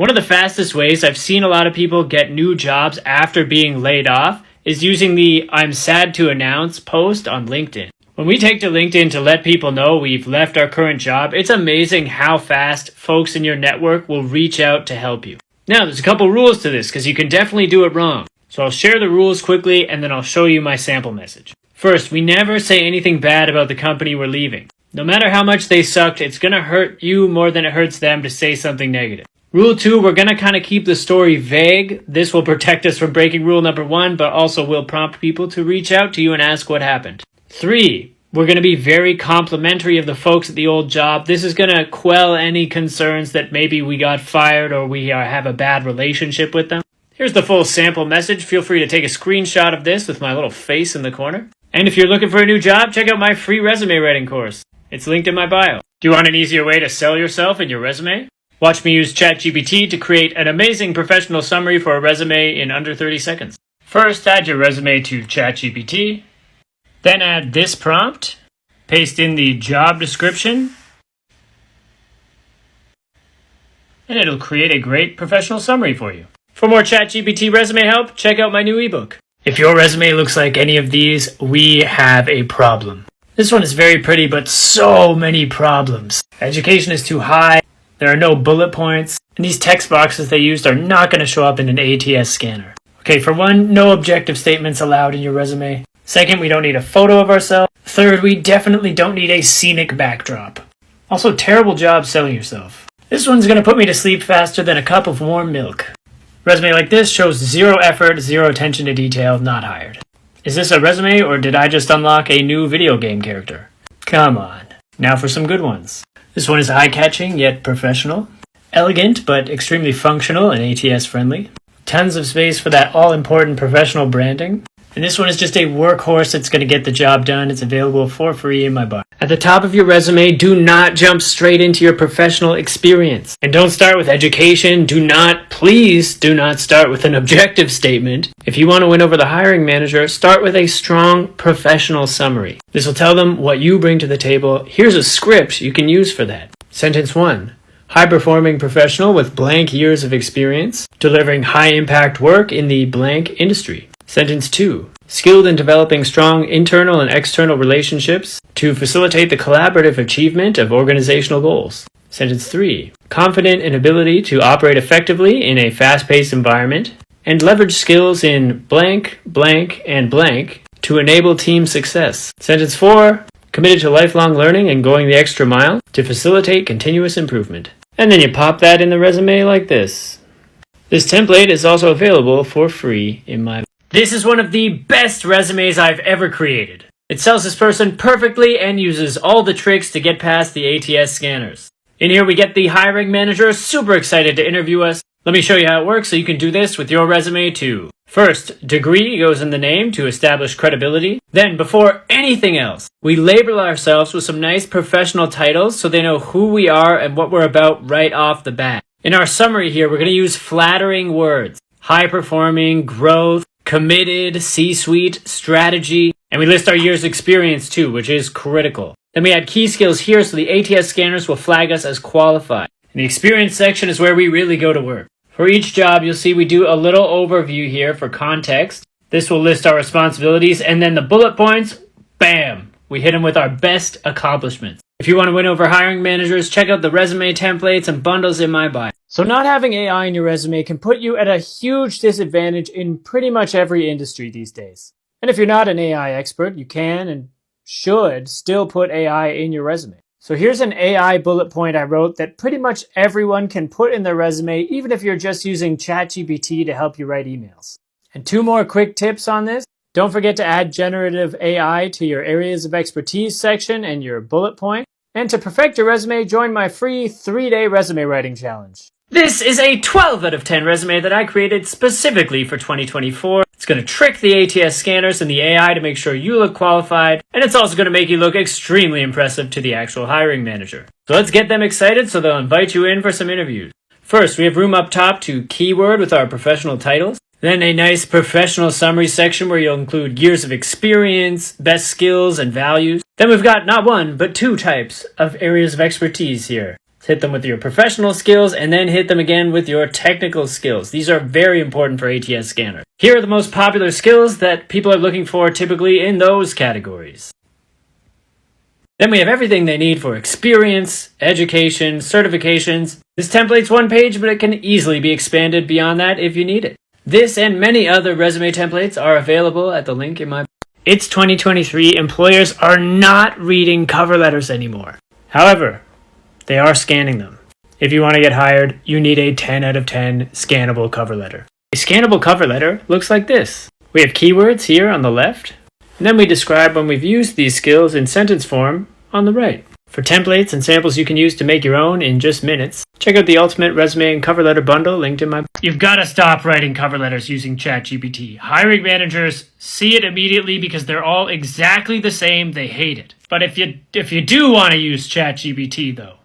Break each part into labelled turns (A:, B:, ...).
A: One of the fastest ways I've seen a lot of people get new jobs after being laid off is using the "I'm sad to announce" post on LinkedIn. When we take to LinkedIn to let people know we've left our current job, it's amazing how fast folks in your network will reach out to help you. Now, there's a couple rules to this because you can definitely do it wrong. So I'll share the rules quickly and then I'll show you my sample message. First, we never say anything bad about the company we're leaving. No matter how much they sucked, it's going to hurt you more than it hurts them to say something negative. Rule 2, we're going to kind of keep the story vague. This will protect us from breaking rule number 1, but also will prompt people to reach out to you and ask what happened. 3, we're going to be very complimentary of the folks at the old job. This is going to quell any concerns that maybe we got fired or we have a bad relationship with them. Here's the full sample message. Feel free to take a screenshot of this with my little face in the corner. And if you're looking for a new job, check out my free resume writing course. It's linked in my bio. Do you want an easier way to sell yourself and your resume? Watch me use ChatGPT to create an amazing professional summary for a resume in under 30 seconds. First, add your resume to ChatGPT. Then add this prompt. Paste in the job description. And it'll create a great professional summary for you. For more ChatGPT resume help, check out my new ebook. If your resume looks like any of these, we have a problem. This one is very pretty, but so many problems. Education is too high. There are no bullet points, and these text boxes they used are not going to show up in an ATS scanner. Okay, for one, no objective statements allowed in your resume. Second, we don't need a photo of ourselves. Third, we definitely don't need a scenic backdrop. Also, terrible job selling yourself. This one's going to put me to sleep faster than a cup of warm milk. Resume like this shows zero effort, zero attention to detail, not hired. Is this a resume, or did I just unlock a new video game character? Come on. Now for some good ones. This one is eye-catching, yet professional. Elegant, but extremely functional and ATS-friendly. Tons of space for that all-important professional branding. And this one is just a workhorse that's going to get the job done. It's available for free in my bio. At the top of your resume, do not jump straight into your professional experience. And don't start with education. Please do not start with an objective statement. If you want to win over the hiring manager, start with a strong professional summary. This will tell them what you bring to the table. Here's a script you can use for that. Sentence 1. High-performing professional with blank years of experience, delivering high-impact work in the blank industry. Sentence 2. Skilled in developing strong internal and external relationships to facilitate the collaborative achievement of organizational goals. Sentence 3. Confident in ability to operate effectively in a fast-paced environment and leverage skills in blank, blank, and blank to enable team success. Sentence 4. Committed to lifelong learning and going the extra mile to facilitate continuous improvement. And then you pop that in the resume like this. This template is also available for free in my... This is one of the best resumes I've ever created. It sells this person perfectly and uses all the tricks to get past the ATS scanners. In here we get the hiring manager super excited to interview us. Let me show you how it works so you can do this with your resume too. First, degree goes in the name to establish credibility. Then, before anything else, we label ourselves with some nice professional titles so they know who we are and what we're about right off the bat. In our summary here, we're going to use flattering words. High-performing, growth, committed, C-suite, strategy, and we list our year's experience too, which is critical. Then we add key skills here so the ATS scanners will flag us as qualified. And the experience section is where we really go to work. For each job, you'll see we do a little overview here for context. This will list our responsibilities, and then the bullet points, bam! We hit them with our best accomplishments. If you want to win over hiring managers, check out the resume templates and bundles in my bio. So not having AI in your resume can put you at a huge disadvantage in pretty much every industry these days. And if you're not an AI expert, you can and should still put AI in your resume. So here's an AI bullet point I wrote that pretty much everyone can put in their resume, even if you're just using ChatGPT to help you write emails. And 2 more quick tips on this. Don't forget to add generative AI to your areas of expertise section and your bullet point. And to perfect your resume, join my free 3-day resume writing challenge. This is a 12 out of 10 resume that I created specifically for 2024. It's going to trick the ATS scanners and the AI to make sure you look qualified, and it's also going to make you look extremely impressive to the actual hiring manager. So let's get them excited so they'll invite you in for some interviews. First, we have room up top to keyword with our professional titles. Then a nice professional summary section where you'll include years of experience, best skills, and values. Then we've got not 1, but 2 types of areas of expertise here. Hit them with your professional skills, and then hit them again with your technical skills. These are very important for ATS scanners. Here are the most popular skills that people are looking for typically in those categories. Then we have everything they need for experience, education, certifications. This template's one page, but it can easily be expanded beyond that if you need it. This and many other resume templates are available at the link in my... It's 2023. Employers are not reading cover letters anymore. However, they are scanning them. If you want to get hired, you need a 10 out of 10 scannable cover letter. A scannable cover letter looks like this. We have keywords here on the left, and then we describe when we've used these skills in sentence form on the right. For templates and samples you can use to make your own in just minutes, check out the Ultimate Resume and Cover Letter Bundle linked in my... You've got to stop writing cover letters using ChatGPT. Hiring managers see it immediately because they're all exactly the same. They hate it. But if you do want to use ChatGPT though,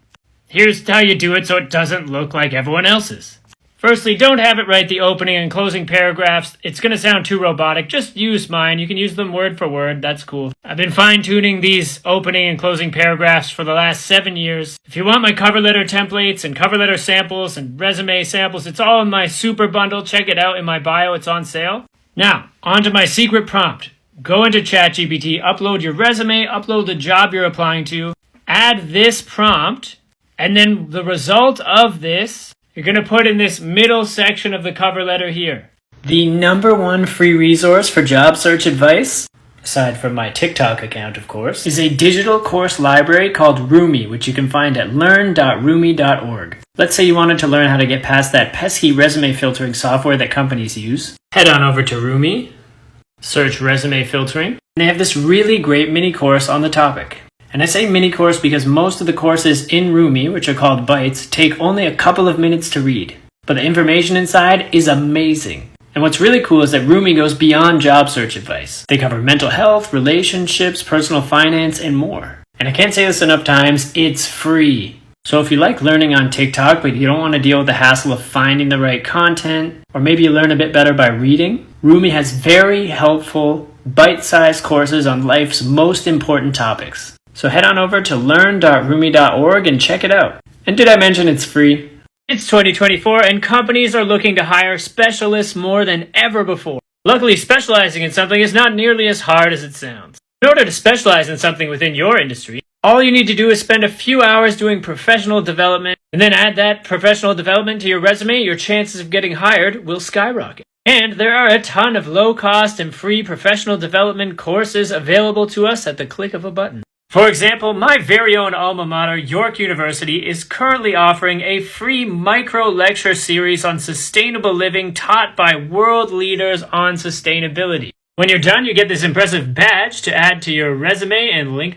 A: here's how you do it so it doesn't look like everyone else's. Firstly, don't have it write the opening and closing paragraphs. It's going to sound too robotic. Just use mine. You can use them word for word. That's cool. I've been fine-tuning these opening and closing paragraphs for the last 7 years. If you want my cover letter templates and cover letter samples and resume samples, it's all in my super bundle. Check it out in my bio. It's on sale. Now, on to my secret prompt. Go into ChatGPT, upload your resume, upload the job you're applying to, add this prompt, and then the result of this, you're going to put in this middle section of the cover letter here. The #1 free resource for job search advice, aside from my TikTok account, of course, is a digital course library called Roomy, which you can find at learn.roomy.org. Let's say you wanted to learn how to get past that pesky resume filtering software that companies use. Head on over to Roomy, search resume filtering, and they have this really great mini course on the topic. And I say mini course because most of the courses in Roomy, which are called Bites, take only a couple of minutes to read. But the information inside is amazing. And what's really cool is that Roomy goes beyond job search advice. They cover mental health, relationships, personal finance, and more. And I can't say this enough times, it's free. So if you like learning on TikTok, but you don't want to deal with the hassle of finding the right content, or maybe you learn a bit better by reading, Roomy has very helpful, bite-sized courses on life's most important topics. So head on over to learn.roomy.org and check it out. And did I mention it's free? It's 2024 and companies are looking to hire specialists more than ever before. Luckily, specializing in something is not nearly as hard as it sounds. In order to specialize in something within your industry, all you need to do is spend a few hours doing professional development and then add that professional development to your resume. Your chances of getting hired will skyrocket. And there are a ton of low-cost and free professional development courses available to us at the click of a button. For example, my very own alma mater, York University, is currently offering a free micro-lecture series on sustainable living taught by world leaders on sustainability. When you're done, you get this impressive badge to add to your resume and LinkedIn.